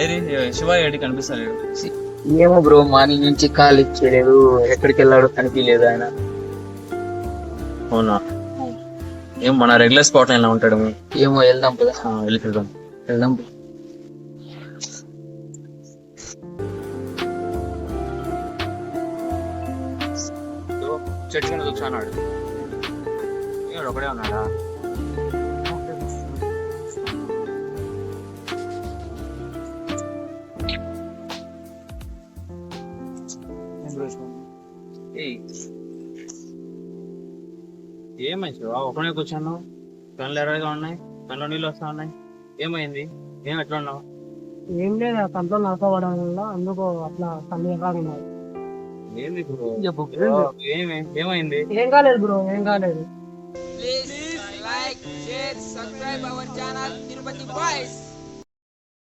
ఏది శివ ఏడి కనిపిస్తలేడు. ఏమో bro, morning నుంచి కాల్ ఇచ్చేయలేదు, ఎక్కడికి వెళ్ళాడో కనిపించలేదు ఆయన. అవునా? ఏం మన రెగ్యులర్ స్పాట్ ఎలా ఉంటాడు? ఏమో, వెళ్దాం పదా. వెళ్ళి చూద్దాం. వెళ్దాం. చెట్టు కింద కూర్చున్నాడు. ఒకడే ఉన్నాడా? ఏమైంది శివ? ఒకనే కూర్చున్నావు, కళ్ళు ఎర్రగా ఉన్నాయి, కళ్ళు నీళ్ళు వస్తా ఉన్నాయి. ఏమైంది? ఎట్లా ఉన్నావు? ఏం లేదు, ఆ కంట్లో నడపబడడం వల్ల అందుకు అట్లా కళ్ళు ఎర్రగా ఉన్నాయి. ఏంది బ్రో? ఏమైంది? ఏం కాలేదు బ్రో, ఏం కాలేదు. Please like, share, subscribe our channel Tirupati Boys.